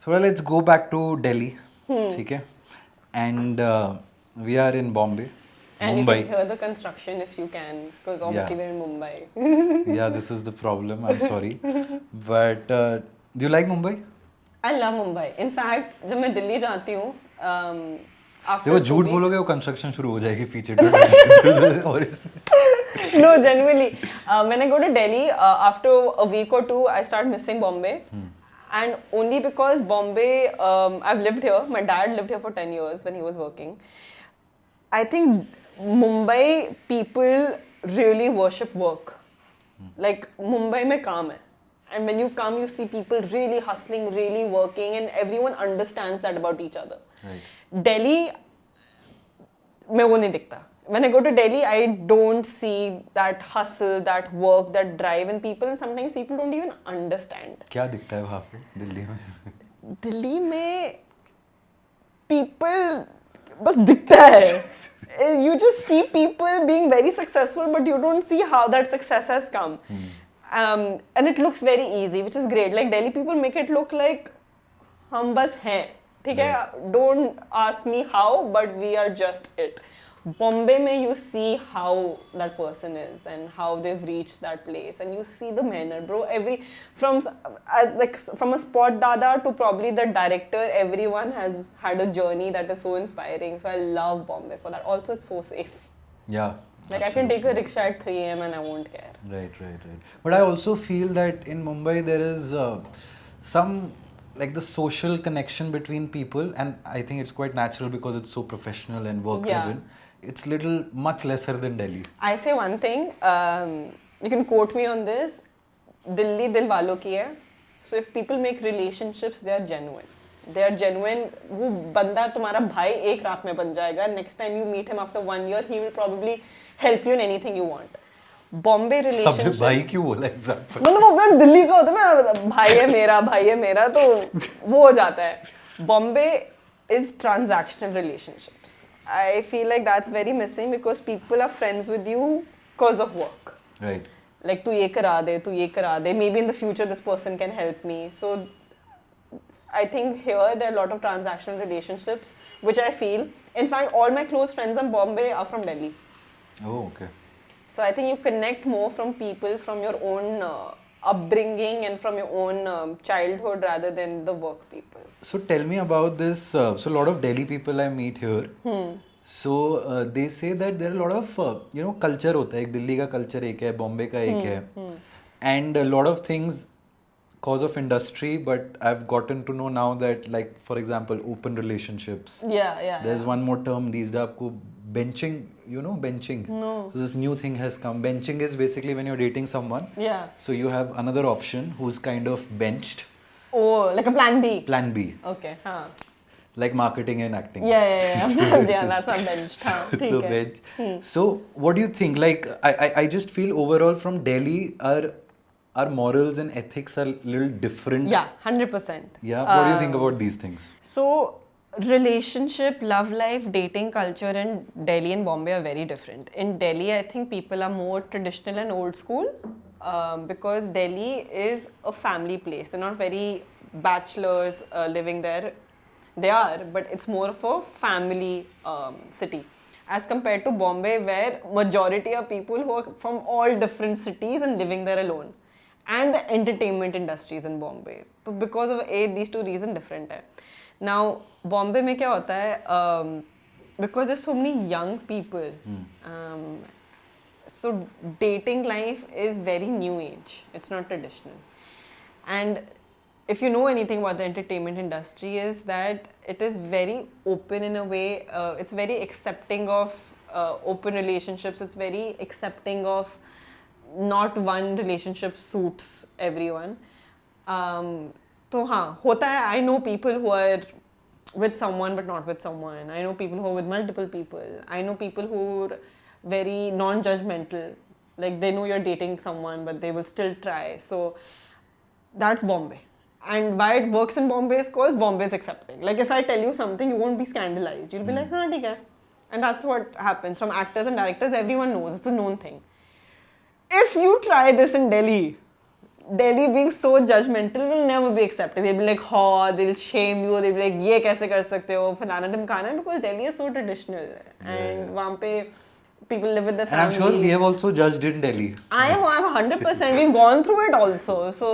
So let's go back to Delhi. ठीक है? And we are in Bombay, And you Mumbai. can hear the construction if you can, because obviously Yeah. we're in Mumbai. Yeah, this is the problem. I'm sorry, but do you like Mumbai? I love Mumbai. In fact, जब मैं दिल्ली जाती हूँ, after देखो 2 झूठ weeks- बोलोगे वो construction शुरू हो जाएगी पीछे और No, genuinely. When I go to Delhi, after a week or two, I start missing Bombay. And only because Bombay, I've lived here. My dad lived here for 10 years when he was working. I think Mumbai people really worship work. Like, Mumbai mein kaam hai. And when you come, you see people really hustling, really working, and everyone understands that about each other. Right. Delhi, mein wo nahi dikhta. When I go to Delhi, I don't see that hustle, that work, that drive in people, and sometimes people don't even understand. क्या दिखता है वहाँ पे दिल्ली में? दिल्ली में people बस दिखता है. You just see people being very successful, but you don't see how that success has come. And it looks very easy, which is great. Like Delhi people make it look like हम बस हैं, ठीक है? Don't ask me how, but we are just it. Bombay में you see how that person is and how they've reached that place, and you see the manner, bro. From a spot dada to probably the director, everyone has had a journey that is so inspiring. So I love Bombay for that. Also, it's so safe. Yeah. Like I can take a rickshaw at 3 a.m. and I won't care. Right. But I also feel that in Mumbai there is some like the social connection between people, and I think it's quite natural because it's so professional and work driven. It's much lesser than Delhi. I say one thing, you can quote me on this, Delhi dil walon ki hai. So if people make relationships, they are genuine. वो बंदा तुम्हारा भाई एक रात में बन जाएगा. Next time you meet him after 1 year, he will probably help you in anything you want. Bombay relationships. अबे भाई क्यों बोला एग्जैक्ट? मतलब वो अपना दिल्ली का होता है ना, भाई है मेरा तो वो हो जाता है. Bombay is transactional relationships. I feel like that's very missing because people are friends with you because of work. Right. Like तू ये करा दे. Maybe in the future this person can help me. So I think here there are a lot of transactional relationships, which I feel. In fact, all my close friends in Bombay are from Delhi. Oh, okay. So I think you connect more from people from your own upbringing and from your own childhood rather than the work people. So tell me about this. So a lot of Delhi people I meet here. So they say that there are a lot of culture होता है. एक दिल्ली का culture एक है, Bombay का एक है, and a lot of things cause of industry. But I've gotten to know now that, like for example, open relationships. Yeah. There's one more term these days. आपको benching, you know benching. No. So this new thing has come. Benching is basically when you're dating someone. Yeah. So you have another option who's kind of benched. Oh, like a plan B. Plan B. Okay. Huh. Like marketing and acting. Yeah. Yeah, that's what benched. So bench. So what do you think? Like I just feel overall from Delhi our morals and ethics are a little different. Yeah, 100%. Yeah. What do you think about these things? So relationship, love life, dating culture in Delhi and Bombay are very different. In Delhi, I think people are more traditional and old school because Delhi is a family place. They're not very bachelors living there. They are, but it's more of a family city. As compared to Bombay, where majority are people who are from all different cities and living there alone. And the entertainment industries in Bombay. So because of these two reasons different hai. Now, Bombay में क्या होता है? Because there's so many young people. So dating life is very new age. It's not traditional. And if you know anything about the entertainment industry, is that it is very open in a way. It's very accepting of open relationships. It's very accepting of not one relationship suits everyone. तो हाँ होता है. I know people who are with someone but not with someone. I know people who are with multiple people. I know people who are very non-judgmental. Like they know you're dating someone but they will still try. So that's Bombay. And why it works in Bombay is because Bombay is accepting. Like if I tell you something, you won't be scandalized. You'll be like, हाँ ठीक है. And that's what happens from actors and directors. Everyone knows. It's a known thing. If you try this in Delhi, Delhi being so judgmental will never be accepted. They'll be like, "Oh," they'll shame you. They'll be like, "ये कैसे कर सकते हो?" फलाना ढिमकाना, because Delhi is so traditional, and वहाँ पे people live with their And I'm families. sure we have also judged in Delhi. I'm 100%. We've gone through it also. So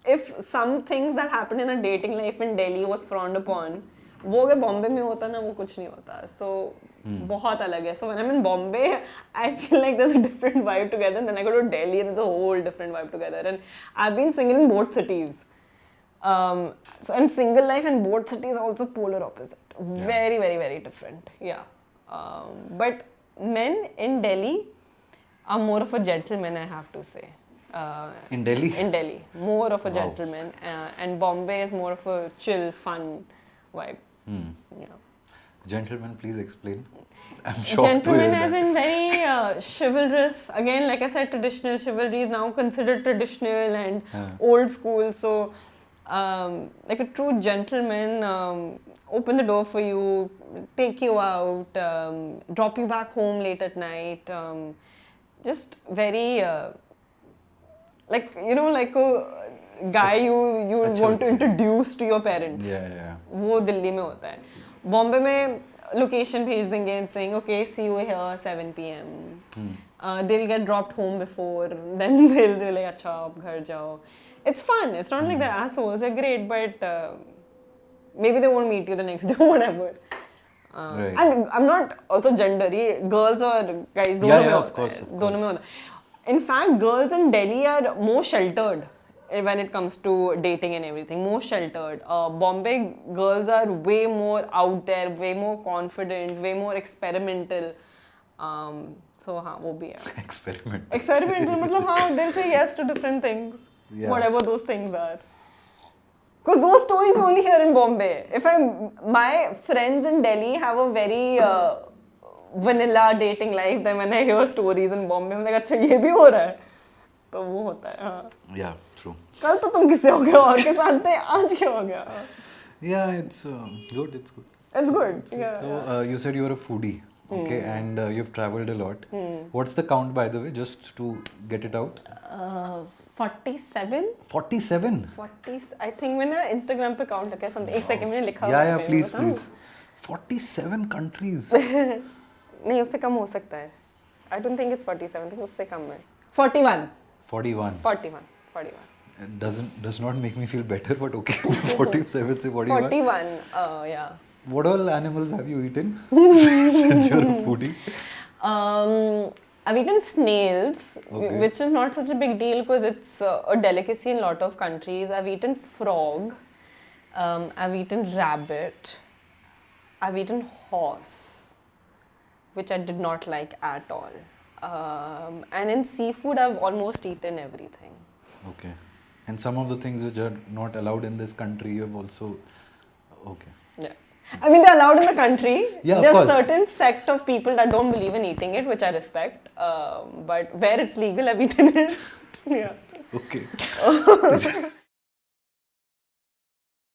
if some things that happen in a dating life in Delhi was frowned upon, वो अगर बॉम्बे में होता ना वो कुछ नहीं होता. So बहुत अलग है. So when I'm in Bombay, I feel like there's a different vibe together. And then I go to Delhi and there's a whole different vibe together. And I've been single in both cities. So and single life in both cities are also polar opposite. Very, very, very different. Yeah. But men in Delhi are more of a gentleman, I have to say. In Delhi? In Delhi. More of a gentleman. And Bombay is more of a chill, fun vibe. Yeah. Gentlemen, please explain. I'm shocked Gentleman to hear as that. in very chivalrous. Again, like I said, traditional chivalry is now considered traditional and old school. So, like a true gentleman, open the door for you, take you out, drop you back home late at night. Just very, like, you know, like a guy you would want to introduce to your parents. Yeah. वो दिल्ली में होता है. बॉम्बे में location भेज देंगे and saying, okay, see you here 7 p.m. They'll get dropped home before, then they'll be like, अच्छा अब घर जाओ. It's fun. It's not like the assholes. They're great, but maybe they won't meet you the next day or whatever. Right. And I'm not also gender. ये girls और guys दोनों में of होता course, है. of दोनों course. में होता है. In fact, girls in Delhi are more sheltered when it comes to dating and everything. More sheltered. Bombay girls are way more out there, way more confident, way more experimental. So हाँ वो भी है. Experiment. Experimental मतलब हाँ they'll say yes to different things, whatever those things are. Because those stories are only here in Bombay. My friends in Delhi have a very vanilla dating life. Then when I hear stories in Bombay, I'm like, अच्छा ये भी हो रहा है. तो वो होता है हाँ. Yeah, true. कल तो तुम किससे हो गए और के साथ थे आज क्या हो गया? Yeah, it's good. It's good. It's good. Yeah. So you said you're a foodie, okay, and you've traveled a lot. What's the count, by the way, just to get it out? 47. 47. 40. I think मैंने Instagram पे count किया something. एक second मैंने लिखा हुआ है. Yeah, मैं please, बताऊं? please. 47 countries. नहीं उससे कम हो सकता है. I don't think it's 47. I think उससे कम है. 41. 41. 41. 41. It does not make me feel better, but okay. 47 से 41. 41. Yeah. What all animals have you eaten since you're a foodie? I've eaten snails, which is not such a big deal because it's a delicacy in a lot of countries. I've eaten frog. I've eaten rabbit. I've eaten horse, which I did not like at all. And in seafood, I've almost eaten everything. Okay. And some of the things which are not allowed in this country, you have also... Okay. Yeah. I mean, they're allowed in the country. Yeah, of There's course. certain sect of people that don't believe in eating it, which I respect. But where it's legal, I've eaten it. Yeah. Okay.